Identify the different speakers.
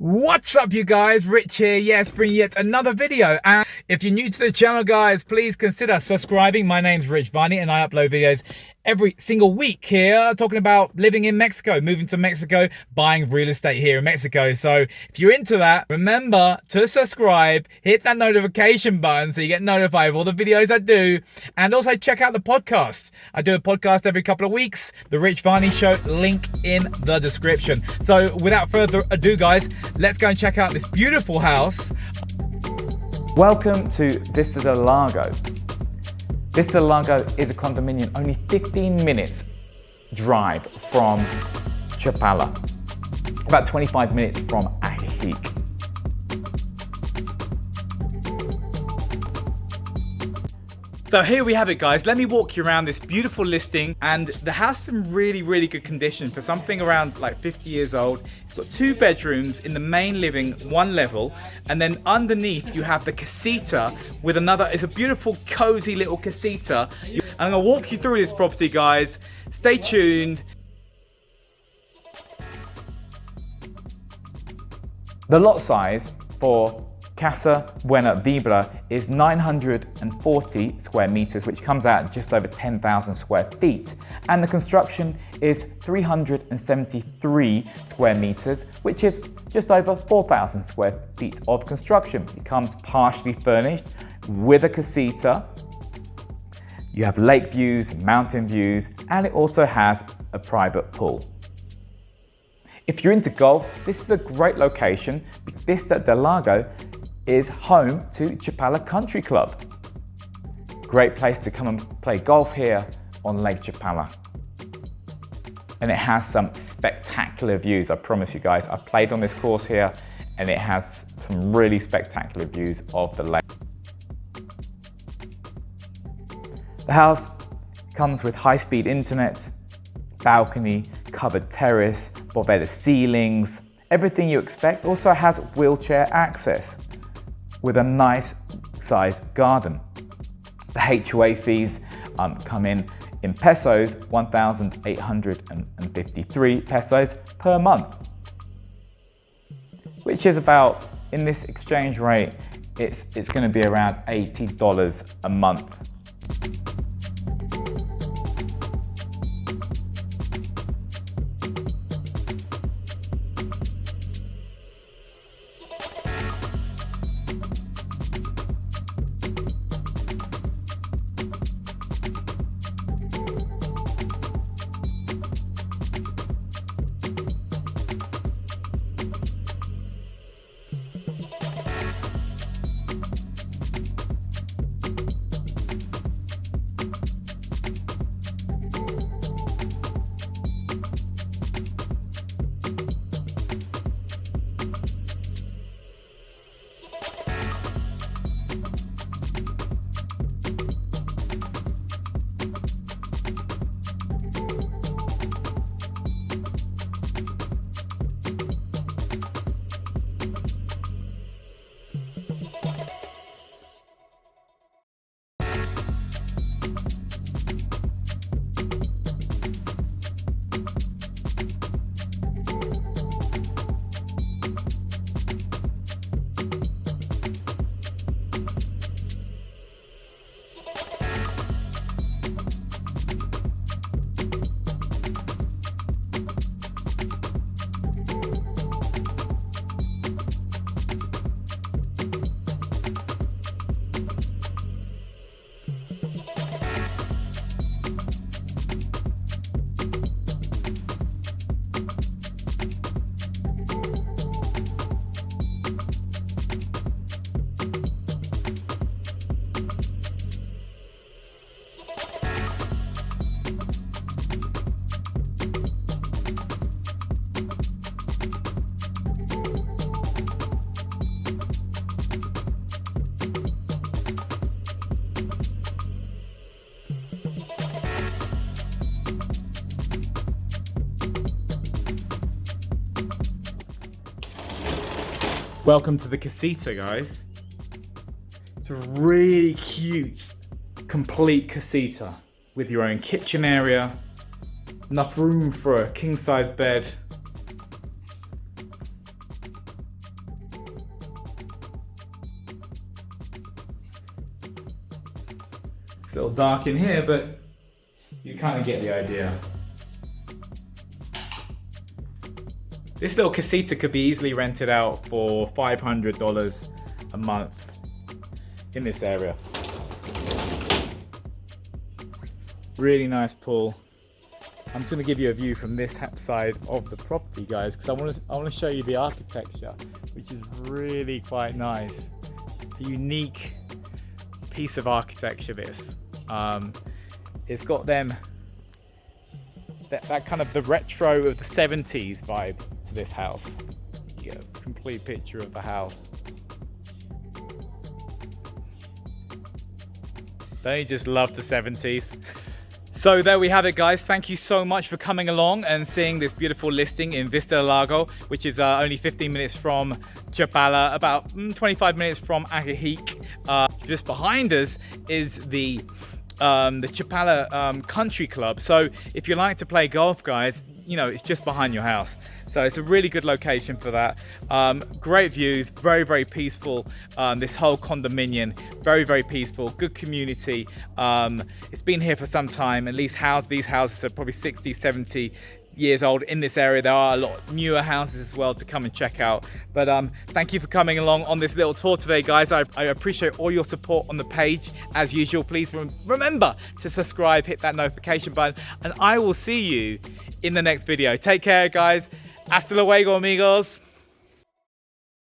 Speaker 1: What's up, you guys? Rich here. Yes, bringing yet another video. And if you're new to the channel, guys, please consider subscribing. My name's Rich Varney and I upload videos every single week here talking about living in Mexico, moving to Mexico, buying real estate here in Mexico. So if you're into that, remember to subscribe, hit that notification button so you get notified of all the videos I do, and also check out the podcast. I do a podcast every couple of weeks, The Rich Varney Show, link in the description. So without further ado, guys, let's go and check out this beautiful house.
Speaker 2: Welcome to VISTA LAGO. VISTA LAGO is a condominium only 15 minutes drive from Chapala, about 25 minutes from airy.
Speaker 1: So here we have it, guys. Let me walk you around this beautiful listing, and the house is in really good condition for something around like 50 years old. It's got 2 bedrooms in the main living, 1 level, and then underneath you have the Casita with another. It's a beautiful cozy little Casita. And I'm gonna walk you through this property, guys. Stay tuned.
Speaker 2: The lot size for Casa Buena Vibra is 940 square meters, which comes out just over 10,000 square feet. And the construction is 373 square meters, which is just over 4,000 square feet of construction. It comes partially furnished with a casita. You have lake views, mountain views, and it also has a private pool. If you're into golf, this is a great location. VISTA LAGO is home to Chapala Country Club. Great place to come and play golf here on Lake Chapala. And it has some spectacular views, I promise you guys. I've played on this course here and it has some really spectacular views of the lake. The house comes with high-speed internet, balcony, covered terrace, Boveda ceilings, everything you expect. Also has wheelchair access with a nice sized garden. The HOA fees come in pesos, 1,853 pesos per month, which is about, in this exchange rate, it's going to be around $80 a month.
Speaker 1: Welcome to the Casita, guys. It's a really cute, complete Casita with your own kitchen area, enough room for a king-size bed, It's a little dark in here, but you kind of get the idea. This little casita could be easily rented out for $500 a month in this area. Really nice pool. I'm just going to give you a view from this side of the property, guys, because I want to show you the architecture, which is really quite nice. A unique piece of architecture, this. It's got them that kind of the retro of the 70s vibe to this house. You get a complete picture of the house. Don't you just love the 70s? So there we have it, guys. Thank you so much for coming along and seeing this beautiful listing in Vista Lago, which is only 15 minutes from Chapala, about 25 minutes from Ajijic. Just behind us is the Chapala Country Club. So if you like to play golf, guys, you know, it's just behind your house. So it's a really good location for that. Great views, very, very peaceful. This whole condominium, very, very peaceful, good community. It's been here for some time. At least these houses are probably 60, 70 years old in this area. There are a lot newer houses as well to come and check out. But thank you for coming along on this little tour today, guys. I appreciate all your support on the page. As usual, please remember to subscribe, hit that notification button, and I will see you in the next video. Take care, guys. Hasta luego, amigos.